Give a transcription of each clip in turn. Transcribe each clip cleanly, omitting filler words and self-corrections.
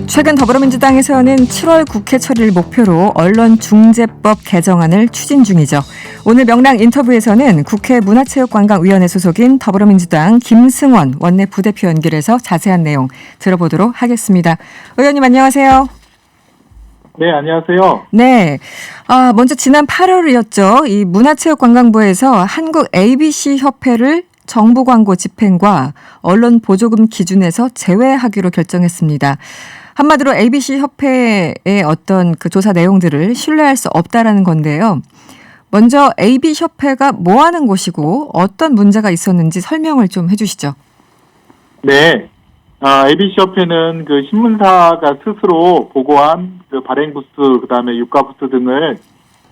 최근 더불어민주당에서는 7월 국회 처리를 목표로 언론중재법 개정안을 추진 중이죠. 오늘 명랑 인터뷰에서는 국회 문화체육관광위원회 소속인 더불어민주당 김승원 원내 부대표 연결해서 자세한 내용 들어보도록 하겠습니다. 의원님 안녕하세요. 네, 안녕하세요. 네. 먼저 지난 8월이었죠. 이 문화체육관광부에서 한국 ABC 협회를 정부 광고 집행과 언론 보조금 기준에서 제외하기로 결정했습니다. 한마디로 ABC 협회의 어떤 그 조사 내용들을 신뢰할 수 없다라는 건데요. 먼저 ABC 협회가 뭐 하는 곳이고 어떤 문제가 있었는지 설명을 좀 해주시죠. 네. ABC 협회는 그 신문사가 스스로 보고한 그 발행 부수, 그다음에 유가 부수 등을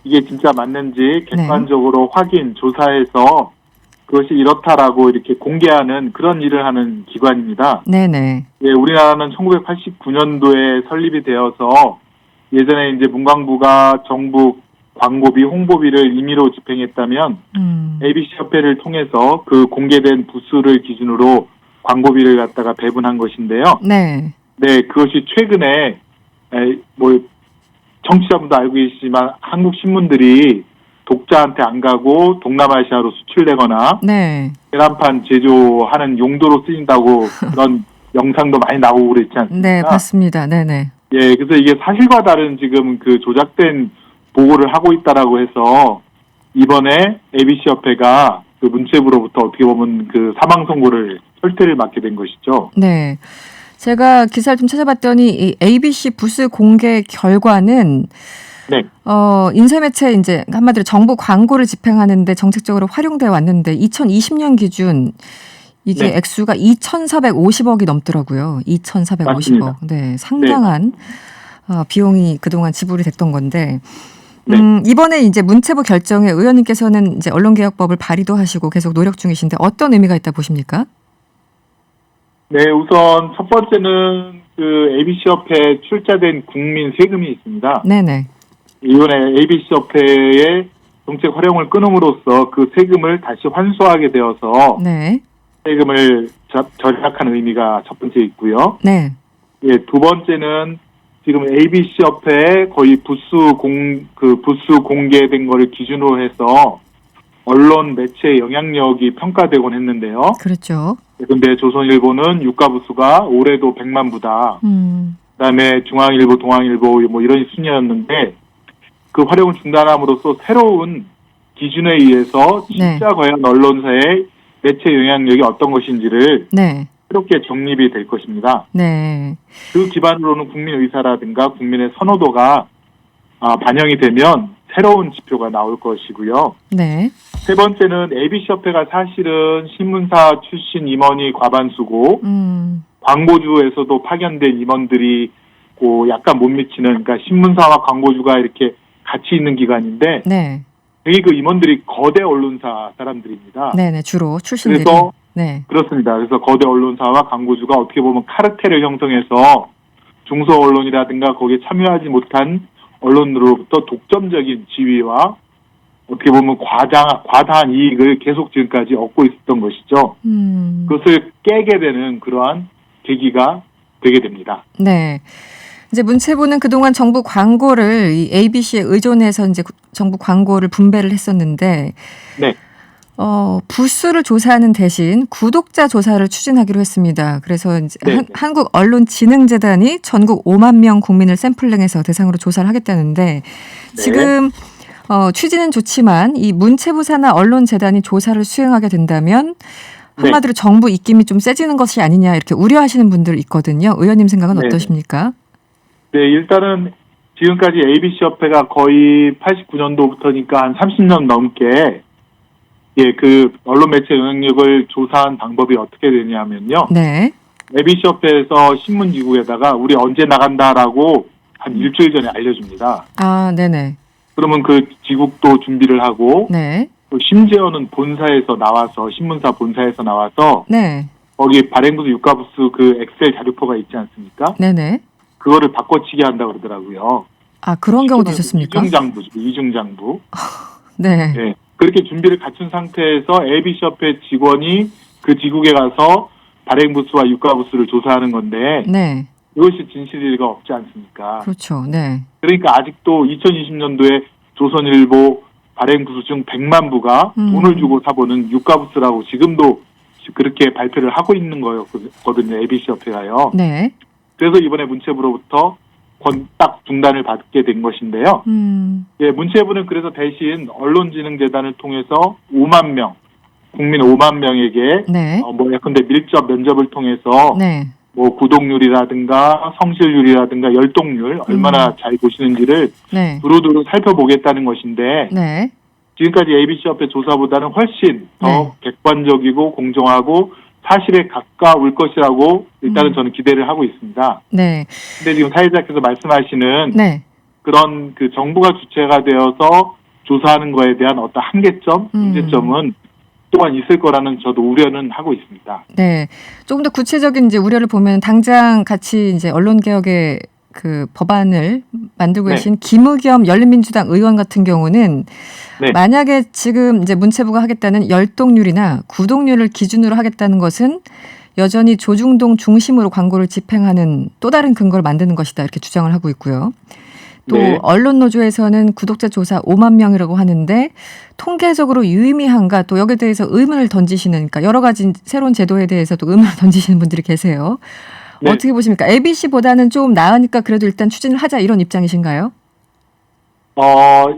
이게 진짜 맞는지 객관적으로 확인, 조사해서 그것이 이렇다라고 이렇게 공개하는 그런 일을 하는 기관입니다. 네네. 예, 우리나라는 1989년도에 설립이 되어서 예전에 이제 문광부가 정부 광고비, 홍보비를 임의로 집행했다면 ABC 협회를 통해서 그 공개된 부수를 기준으로 광고비를 갖다가 배분한 것인데요. 네. 네, 그것이 최근에 청취자분도 알고 계시지만 한국 신문들이 독자한테 안 가고 동남아시아로 수출되거나 네. 계란판 제조하는 용도로 쓰인다고 그런 영상도 많이 나오고 그랬지 않습니까? 네, 봤습니다. 네네. 예, 그래서 이게 사실과 다른 지금 그 조작된 보고를 하고 있다라고 해서 이번에 ABC 협회가 그 문체부로부터 어떻게 보면 그 사망 선고를 철퇴를 맞게 된 것이죠. 네. 제가 기사를 좀 찾아봤더니 이 ABC 부수 공개 결과는 네. 인쇄매체 이제 한마디로 정부 광고를 집행하는데 정책적으로 활용되어 왔는데 2020년 기준 이게 네. 액수가 2,450억이 넘더라고요. 2,450억. 맞습니다. 네, 상당한 비용이 그동안 지불이 됐던 건데 네. 이번에 이제 문체부 결정에 의원님께서는 이제 언론개혁법을 발의도 하시고 계속 노력 중이신데 어떤 의미가 있다 보십니까? 네, 우선 첫 번째는 그 ABC 협회에 출자된 국민 세금이 있습니다. 네네. 이번에 ABC 협회의 정책 활용을 끊음으로써 그 세금을 다시 환수하게 되어서 네. 세금을 절약하는 의미가 첫 번째 있고요. 네. 예, 두 번째는 지금 ABC 협회에 거의 부수 공개된 거를 기준으로 해서 언론 매체의 영향력이 평가되곤 했는데요. 그렇죠. 근데 조선일보는 유가 부수가 올해도 100만 부다. 그다음에 중앙일보, 동아일보 뭐 이런 순이었는데 그 활용을 중단함으로써 새로운 기준에 의해서 진짜 과연 언론사의 매체 영향력이 어떤 것인지를 네. 새롭게 정립이 될 것입니다. 네. 그 기반으로는 국민 의사라든가 국민의 선호도가 반영이 되면 새로운 지표가 나올 것이고요. 네. 세 번째는 ABC 협회가 사실은 신문사 출신 임원이 과반수고 광고주에서도 파견된 임원들이 약간 못 미치는, 그러니까 신문사와 광고주가 이렇게 같이 있는 기관인데 네. 여기 그 임원들이 거대 언론사 사람들입니다. 네네, 주로 출신들이. 그래서 네. 그렇습니다. 그래서 거대 언론사와 광고주가 어떻게 보면 카르텔을 형성해서 중소 언론이라든가 거기에 참여하지 못한 언론으로부터 독점적인 지위와 어떻게 보면 과다한 이익을 계속 지금까지 얻고 있었던 것이죠. 그것을 깨게 되는 그러한 계기가 되게 됩니다. 네. 이제 문체부는 그동안 정부 광고를 이 ABC에 의존해서 이제 정부 광고를 분배를 했었는데, 네. 부수를 조사하는 대신 구독자 조사를 추진하기로 했습니다. 그래서 이제 네. 한국언론진흥재단이 전국 5만 명 국민을 샘플링해서 대상으로 조사를 하겠다는데 지금 취지는 좋지만 이 문체부 산하 언론재단이 조사를 수행하게 된다면 한마디로 정부 입김이 좀 세지는 것이 아니냐 이렇게 우려하시는 분들 있거든요. 의원님 생각은 어떠십니까? 네, 일단은 지금까지 ABC 협회가 거의 89년도부터니까 한 30년 넘게 그 언론 매체 영향력을 조사한 방법이 어떻게 되냐면요. 네. ABC 협회에서 신문지국에다가 우리 언제 나간다라고 한 일주일 전에 알려줍니다. 아, 네네. 그러면 그 지국도 준비를 하고 네. 또 심지어는 본사에서 나와서 신문사 본사에서 나와서 네. 거기 발행부수 유가부수 그 엑셀 자료표가 있지 않습니까? 네네. 그거를 바꿔치기 한다고 그러더라고요. 아, 그런 경우도 있었습니까? 이중장부. 네. 네. 그렇게 준비를 갖춘 상태에서 ABC 협회 직원이 그 지국에 가서 발행부수와 유가부수를 조사하는 건데 네. 그것이 진실일 리가 없지 않습니까? 그렇죠. 네. 그러니까 아직도 2020년도에 조선일보 발행 부수 중 100만 부가 돈을 주고 사보는 유가부스라고 지금도 그렇게 발표를 하고 있는 거였거든요. ABC협회가요. 네. 그래서 이번에 문체부로부터 딱 중단을 받게 된 것인데요. 예, 문체부는 그래서 대신 언론진흥재단을 통해서 5만 명, 국민 5만 명에게 네. 예컨대 밀접 면접을 통해서 네. 뭐 구독률이라든가 성실률이라든가 열독률 얼마나 잘 보시는지를 네. 두루두루 살펴보겠다는 것인데 네. 지금까지 ABC협회 조사보다는 훨씬 더 네. 객관적이고 공정하고 사실에 가까울 것이라고 일단은 저는 기대를 하고 있습니다. 네. 근데 지금 사회자께서 말씀하시는 네. 그런 그 정부가 주체가 되어서 조사하는 거에 대한 어떤 한계점, 문제점은 또한 있을 거라는 저도 우려는 하고 있습니다. 네. 조금 더 구체적인 이제 우려를 보면 당장 같이 이제 언론개혁의 그 법안을 만들고 네. 계신 김의겸 열린민주당 의원 같은 경우는 네. 만약에 지금 이제 문체부가 하겠다는 열독률이나 구독률을 기준으로 하겠다는 것은 여전히 조중동 중심으로 광고를 집행하는 또 다른 근거를 만드는 것이다 이렇게 주장을 하고 있고요. 또 네. 언론노조에서는 구독자 조사 5만 명이라고 하는데 통계적으로 유의미한가 또 여기에 대해서 의문을 던지시는 그러니까 여러 가지 새로운 제도에 대해서도 의문을 던지시는 분들이 계세요. 네. 어떻게 보십니까? ABC보다는 좀 나으니까 그래도 일단 추진을 하자 이런 입장이신가요?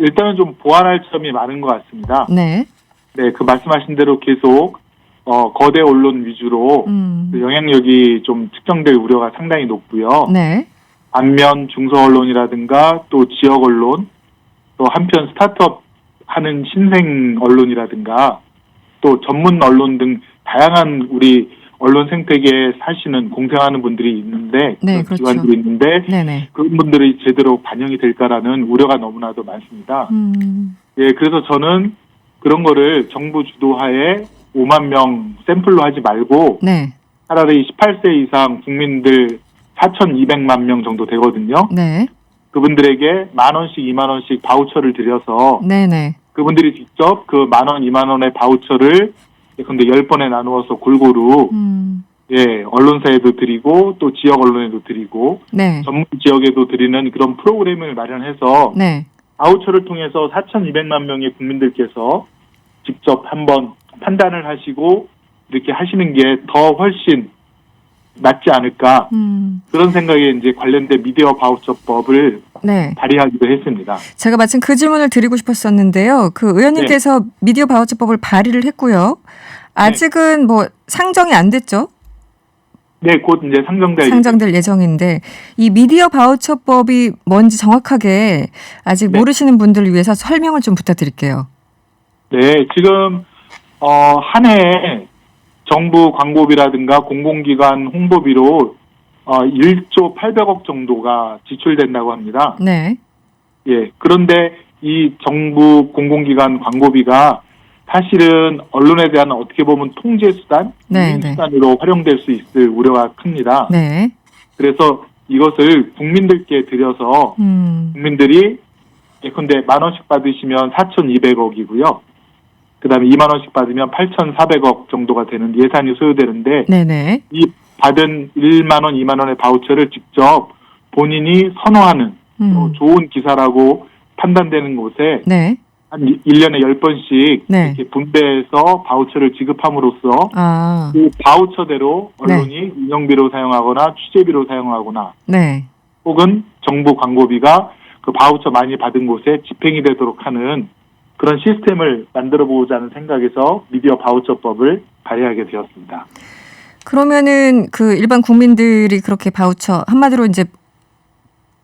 일단은 좀 보완할 점이 많은 것 같습니다. 네. 네, 그 말씀하신 대로 계속 거대 언론 위주로 그 영향력이 좀 측정될 우려가 상당히 높고요. 네. 반면 중소 언론이라든가 또 지역 언론, 또 한편 스타트업 하는 신생 언론이라든가 또 전문 언론 등 다양한 우리 언론 생태계에 사시는 공생하는 분들이 있는데 네, 그런 그렇죠. 기관들이 있는데 네네. 그런 분들이 제대로 반영이 될까라는 우려가 너무나도 많습니다. 예, 그래서 저는 그런 거를 정부 주도하에 5만 명 샘플로 하지 말고 네. 차라리 18세 이상 국민들 4,200만 명 정도 되거든요. 네. 그분들에게 10,000원씩 2만 원씩 바우처를 드려서 네네. 그분들이 직접 그 10,000원, 2만 원의 바우처를 근데 10번에 나누어서 골고루 예, 언론사에도 드리고 또 지역 언론에도 드리고 네. 전문 지역에도 드리는 그런 프로그램을 마련해서 네. 바우처를 통해서 4,200만 명의 국민들께서 직접 한번 판단을 하시고 이렇게 하시는 게 더 훨씬 낫지 않을까 그런 생각에 이제 관련된 미디어 바우처법을 네. 발의하기도 했습니다. 제가 마침 그 질문을 드리고 싶었었는데요. 그 의원님께서 미디어 바우처법을 발의를 했고요. 아직은 뭐 상정이 안 됐죠? 네, 곧 이제 상정될 예정인데 이 미디어 바우처법이 뭔지 정확하게 아직 모르시는 분들을 위해서 설명을 좀 부탁드릴게요. 네, 지금 한 해에 정부 광고비라든가 공공기관 홍보비로 1조 800억 정도가 지출된다고 합니다. 네. 예, 그런데 이 정부 공공기관 광고비가 사실은 언론에 대한 어떻게 보면 통제 수단, 유인 수단으로 활용될 수 있을 우려가 큽니다. 네. 그래서 이것을 국민들께 드려서 국민들이 예컨대 10,000원씩 받으시면 4,200억이고요. 그다음에 2만 원씩 받으면 8,400억 정도가 되는 예산이 소요되는데 네네. 이 받은 1만 원, 2만 원의 바우처를 직접 본인이 선호하는 좋은 기사라고 판단되는 곳에 네. 한 1년에 10번씩 네. 이렇게 분배해서 바우처를 지급함으로써 그 바우처대로 언론이 운영비로 사용하거나 취재비로 사용하거나 네. 혹은 정부 광고비가 그 바우처 많이 받은 곳에 집행이 되도록 하는 그런 시스템을 만들어 보자는 생각에서 미디어 바우처법을 발의하게 되었습니다. 그러면은 그 일반 국민들이 그렇게 바우처 한마디로 이제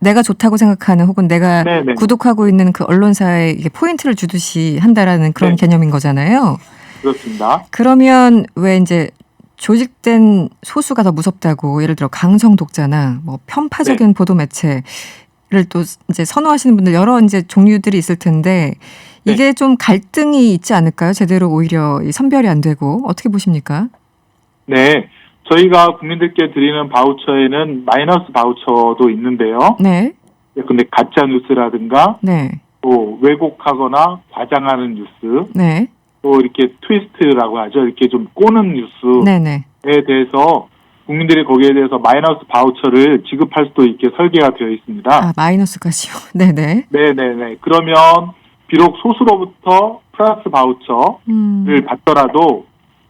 내가 좋다고 생각하는 혹은 내가 네네. 구독하고 있는 그 언론사에 이게 포인트를 주듯이 한다라는 그런 개념인 거잖아요. 그렇습니다. 그러면 왜 이제 조직된 소수가 더 무섭다고 예를 들어 강성 독자나 뭐 편파적인 보도 매체를 또 이제 선호하시는 분들 여러 이제 종류들이 있을 텐데 이게 좀 갈등이 있지 않을까요? 제대로 오히려 선별이 안 되고 어떻게 보십니까? 네. 저희가 국민들께 드리는 바우처에는 마이너스 바우처도 있는데요. 네. 근데 가짜 뉴스라든가 네. 또 왜곡하거나 과장하는 뉴스, 네. 또 이렇게 트위스트라고 하죠. 이렇게 좀 꼬는 뉴스에 네네. 대해서 국민들이 거기에 대해서 마이너스 바우처를 지급할 수도 있게 설계가 되어 있습니다. 아, 마이너스까지요. 네네. 네네네. 그러면 비록 소수로부터 플러스 바우처를 받더라도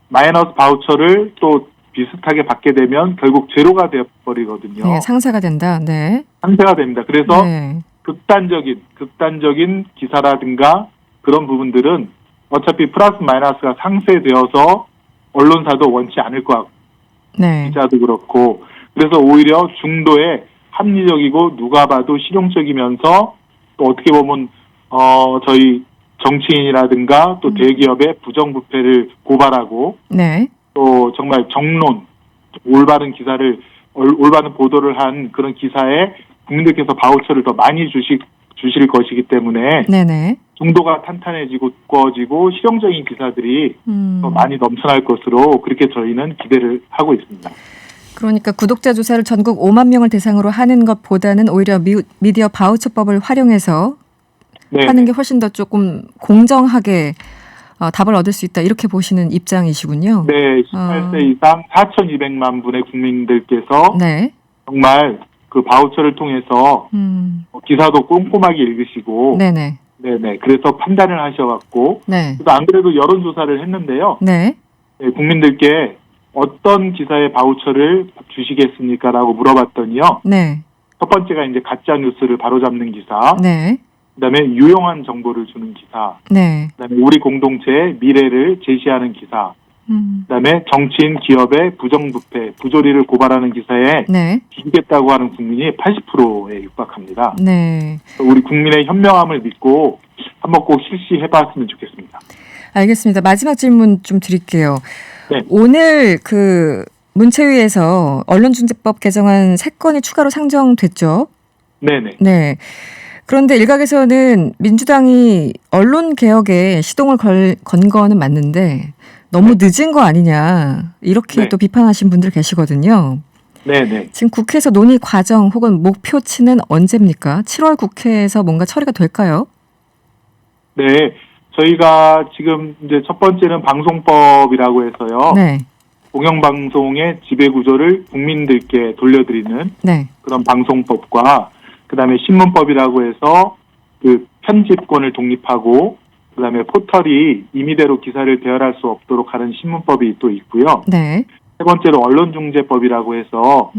마이너스 바우처를 또 비슷하게 받게 되면 결국 제로가 되어버리거든요. 네, 상쇄가 된다. 네. 상쇄가 됩니다. 그래서 네. 극단적인 기사라든가 그런 부분들은 어차피 플러스 마이너스가 상쇄되어서 언론사도 원치 않을 것 같고 네. 기자도 그렇고 그래서 오히려 중도에 합리적이고 누가 봐도 실용적이면서 또 어떻게 보면 저희 정치인이라든가 또 대기업의 부정부패를 고발하고 네. 또 정말 정론 올바른 기사를 올바른 보도를 한 그런 기사에 국민들께서 바우처를 더 많이 주실 것이기 때문에 네네. 중도가 탄탄해지고 두꺼워지고 실용적인 기사들이 더 많이 넘쳐날 것으로 그렇게 저희는 기대를 하고 있습니다. 그러니까 구독자 조사를 전국 5만 명을 대상으로 하는 것보다는 오히려 미디어 바우처법을 활용해서 네. 하는 게 훨씬 더 조금 공정하게 답을 얻을 수 있다 이렇게 보시는 입장이시군요. 네, 18세 이상 4,200만 분의 국민들께서 네. 정말 그 바우처를 통해서 기사도 꼼꼼하게 읽으시고 네네. 네네. 그래서 판단을 하셔갖고 네. 또 안 그래도 여론조사를 했는데요. 네. 네, 국민들께 어떤 기사의 바우처를 주시겠습니까라고 물어봤더니요. 네. 첫 번째가 이제 가짜 뉴스를 바로잡는 기사, 네. 그다음에 유용한 정보를 주는 기사, 네. 그다음에 우리 공동체의 미래를 제시하는 기사, 그다음에 정치인 기업의 부정부패, 부조리를 고발하는 기사에 네. 주겠다고 하는 국민이 80%에 육박합니다. 네. 우리 국민의 현명함을 믿고 한번 꼭 실시해봤으면 좋겠습니다. 알겠습니다. 마지막 질문 좀 드릴게요. 네. 오늘 그 문체위에서 언론중재법 개정안 3건이 추가로 상정됐죠? 네네. 네. 그런데 일각에서는 민주당이 언론 개혁에 시동을 건 거는 맞는데 너무 늦은 거 아니냐 이렇게 네. 또 비판하신 분들 계시거든요. 네네. 지금 국회에서 논의 과정 혹은 목표치는 언제입니까? 7월 국회에서 뭔가 처리가 될까요? 네. 저희가 지금 이제 첫 번째는 방송법이라고 해서요. 네. 공영방송의 지배구조를 국민들께 돌려드리는 네. 그런 방송법과 그다음에 신문법이라고 해서 그 편집권을 독립하고 그다음에 포털이 임의대로 기사를 대열할 수 없도록 하는 신문법이 또 있고요. 네. 세 번째로 언론중재법이라고 해서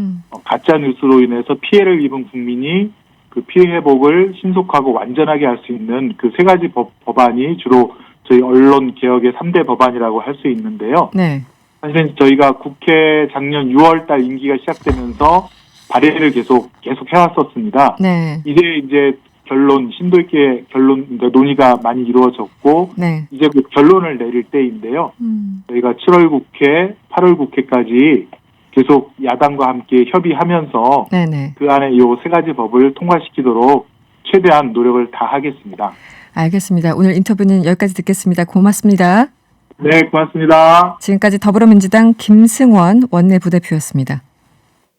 가짜 뉴스로 인해서 피해를 입은 국민이 그 피해 회복을 신속하고 완전하게 할 수 있는 그 세 가지 법안이 주로 저희 언론 개혁의 3대 법안이라고 할 수 있는데요. 네. 사실은 저희가 국회 작년 6월 달 임기가 시작되면서 발의를 계속 해왔었습니다. 네. 이제 심도 있게 논의가 많이 이루어졌고, 네. 이제 그 결론을 내릴 때인데요. 저희가 7월 국회, 8월 국회까지 계속 야당과 함께 협의하면서 네네. 그 안에 이 세 가지 법을 통과시키도록 최대한 노력을 다하겠습니다. 알겠습니다. 오늘 인터뷰는 여기까지 듣겠습니다. 고맙습니다. 네, 고맙습니다. 지금까지 더불어민주당 김승원 원내부대표였습니다.